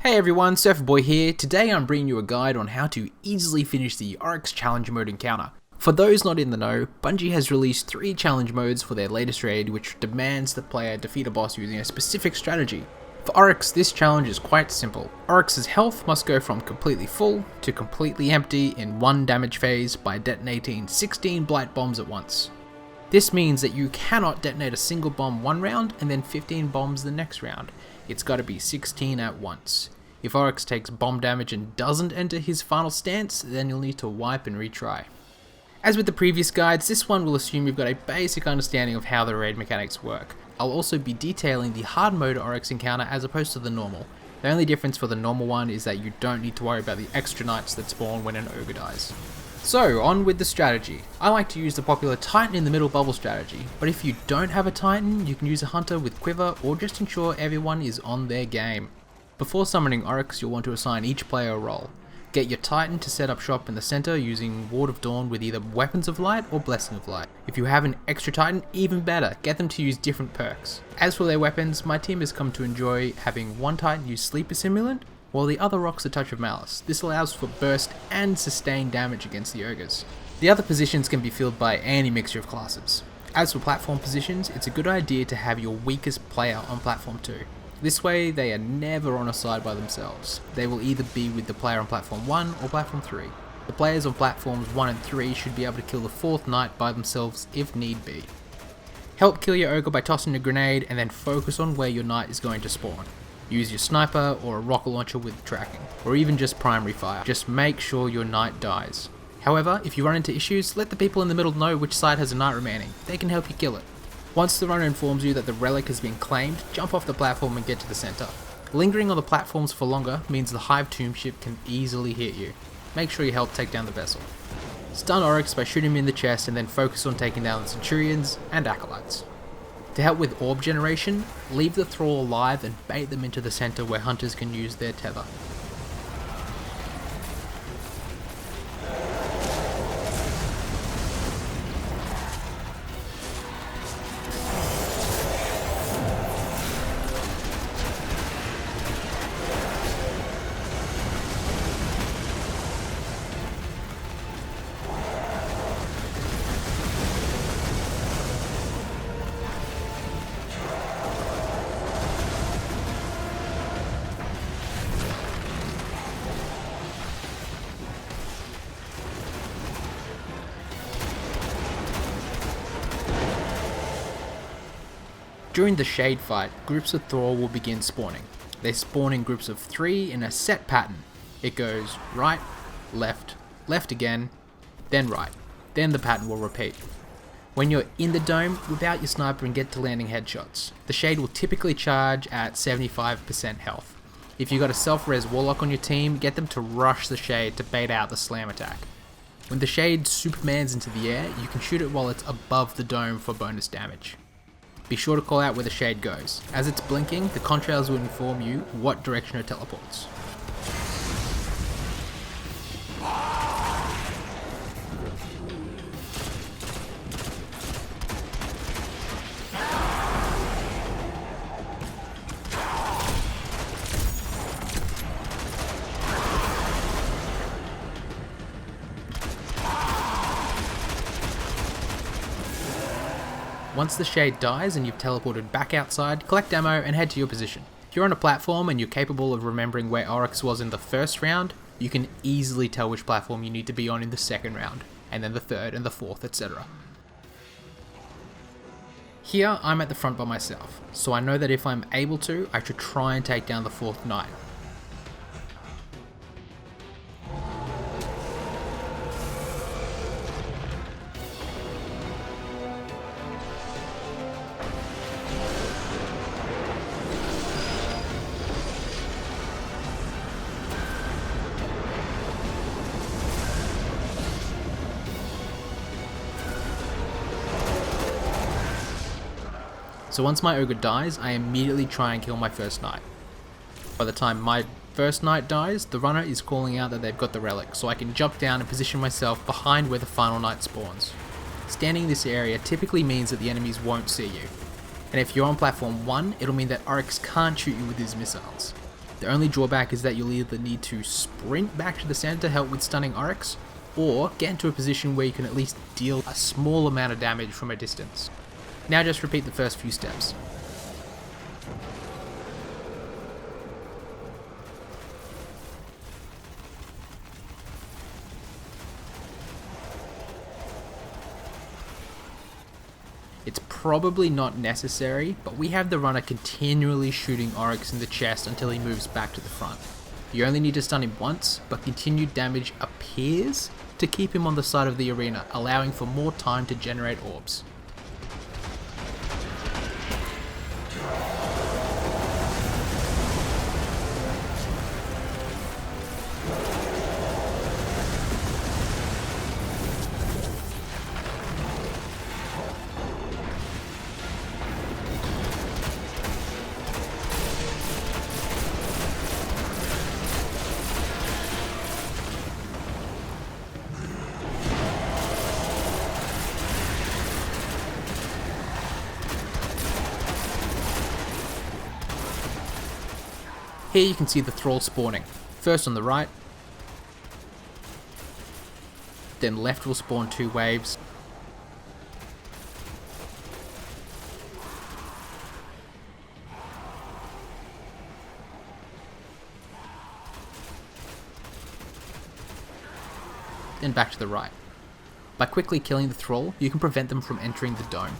Hey everyone, SerfaBoy here. Today I'm bringing you a guide on how to easily finish the Oryx challenge mode encounter. For those not in the know, Bungie has released 3 challenge modes for their latest raid which demands the player defeat a boss using a specific strategy. For Oryx, this challenge is quite simple. Oryx's health must go from completely full to completely empty in one damage phase by detonating 16 Blight Bombs at once. This means that you cannot detonate a single bomb one round and then 15 bombs the next round. It's gotta be 16 at once. If Oryx takes bomb damage and doesn't enter his final stance, then you'll need to wipe and retry. As with the previous guides, this one will assume you've got a basic understanding of how the raid mechanics work. I'll also be detailing the hard mode Oryx encounter as opposed to the normal. The only difference for the normal one is that you don't need to worry about the extra knights that spawn when an ogre dies. So, on with the strategy. I like to use the popular Titan in the middle bubble strategy, but if you don't have a Titan, you can use a Hunter with Quiver or just ensure everyone is on their game. Before summoning Oryx, you'll want to assign each player a role. Get your Titan to set up shop in the center using Ward of Dawn with either Weapons of Light or Blessing of Light. If you have an extra Titan, even better, get them to use different perks. As for their weapons, my team has come to enjoy having one Titan use Sleeper Simulant, while the other rocks a Touch of Malice. This allows for burst and sustained damage against the ogres. The other positions can be filled by any mixture of classes. As for platform positions, it's a good idea to have your weakest player on platform 2. This way they are never on a side by themselves. They will either be with the player on platform 1 or platform 3. The players on platforms 1 and 3 should be able to kill the 4th knight by themselves if need be. Help kill your ogre by tossing a grenade and then focus on where your knight is going to spawn. Use your sniper or a rocket launcher with tracking, or even just primary fire. Just make sure your knight dies. However, if you run into issues, let the people in the middle know which side has a knight remaining. They can help you kill it. Once the runner informs you that the relic has been claimed, jump off the platform and get to the center. Lingering on the platforms for longer means the Hive tomb ship can easily hit you. Make sure you help take down the vessel. Stun Oryx by shooting him in the chest and then focus on taking down the Centurions and Acolytes. To help with orb generation, leave the thrall alive and bait them into the center where hunters can use their tether. During the Shade fight, groups of Thrall will begin spawning. They spawn in groups of 3 in a set pattern. It goes right, left, left again, then right. Then the pattern will repeat. When you're in the dome, whip out your sniper and get to landing headshots. The Shade will typically charge at 75% health. If you've got a self-res Warlock on your team, get them to rush the Shade to bait out the slam attack. When the Shade supermans into the air, you can shoot it while it's above the dome for bonus damage. Be sure to call out where the Shade goes. As it's blinking, the contrails will inform you what direction it teleports. Once the Shade dies and you've teleported back outside, collect ammo and head to your position. If you're on a platform and you're capable of remembering where Oryx was in the first round, you can easily tell which platform you need to be on in the second round, and then the third and the fourth, etc. Here, I'm at the front by myself, so I know that if I'm able to, I should try and take down the 4th knight. So once my ogre dies, I immediately try and kill my first knight. By the time my first knight dies, the runner is calling out that they've got the relic, so I can jump down and position myself behind where the final knight spawns. Standing in this area typically means that the enemies won't see you. And if you're on platform 1, it'll mean that Oryx can't shoot you with his missiles. The only drawback is that you'll either need to sprint back to the center to help with stunning Oryx, or get into a position where you can at least deal a small amount of damage from a distance. Now just repeat the first few steps. It's probably not necessary, but we have the runner continually shooting Oryx in the chest until he moves back to the front. You only need to stun him once, but continued damage appears to keep him on the side of the arena, allowing for more time to generate orbs. Here you can see the thrall spawning. First on the right, then left will spawn 2 waves, then back to the right. By quickly killing the thrall, you can prevent them from entering the dome.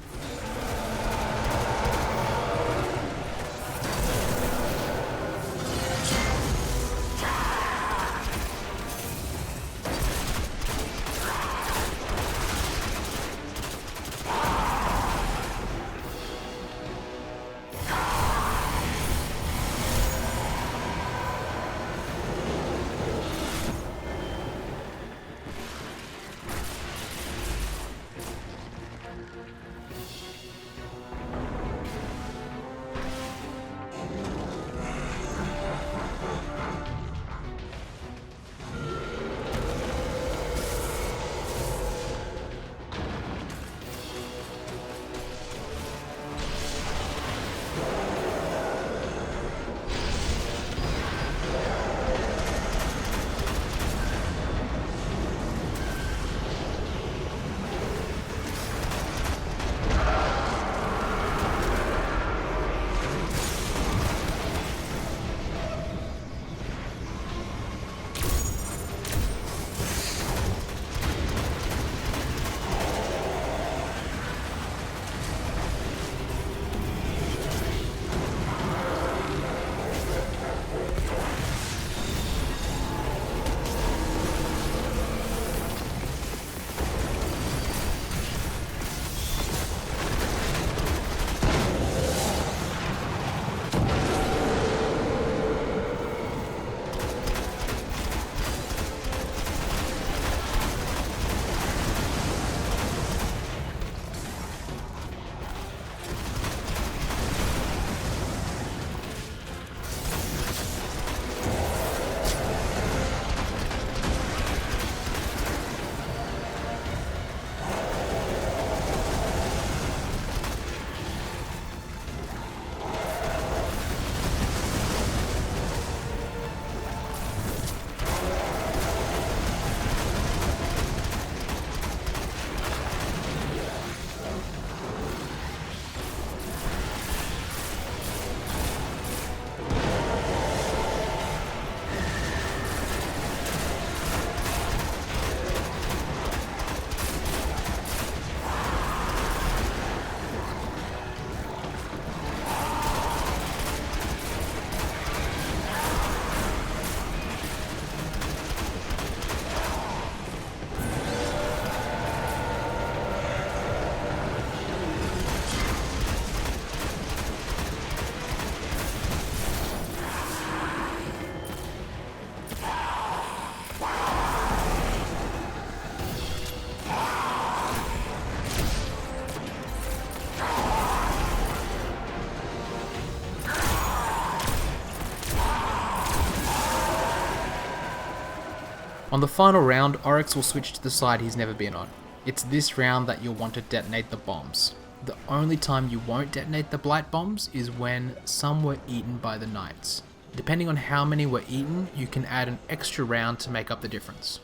On the final round, Oryx will switch to the side he's never been on. It's this round that you'll want to detonate the bombs. The only time you won't detonate the Blight Bombs is when some were eaten by the Knights. Depending on how many were eaten, you can add an extra round to make up the difference.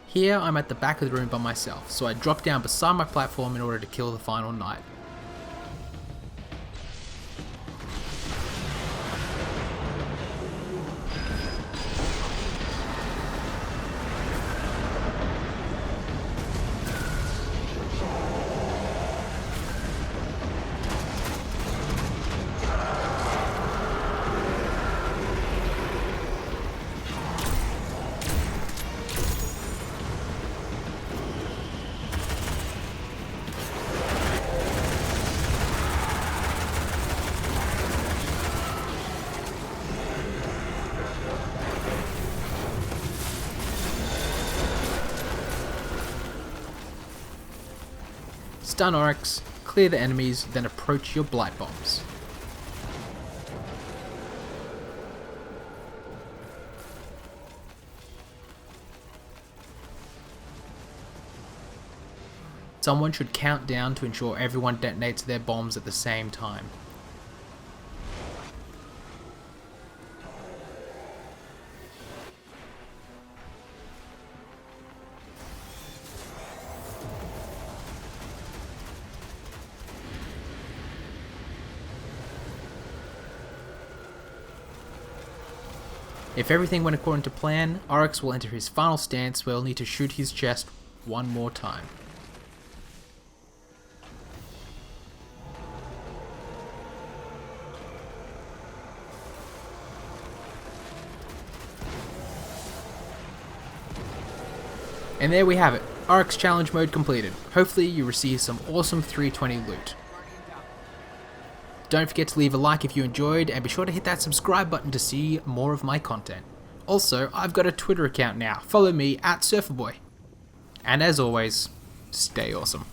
Here I'm at the back of the room by myself, so I drop down beside my platform in order to kill the final knight. Stun Oryx, clear the enemies, then approach your Blight Bombs. Someone should count down to ensure everyone detonates their bombs at the same time. If everything went according to plan, Oryx will enter his final stance where he'll need to shoot his chest one more time. And there we have it, Oryx challenge mode completed. Hopefully you receive some awesome 320 loot. Don't forget to leave a like if you enjoyed, and be sure to hit that subscribe button to see more of my content. Also, I've got a Twitter account now, follow me at SerfaBoy. And as always, stay awesome.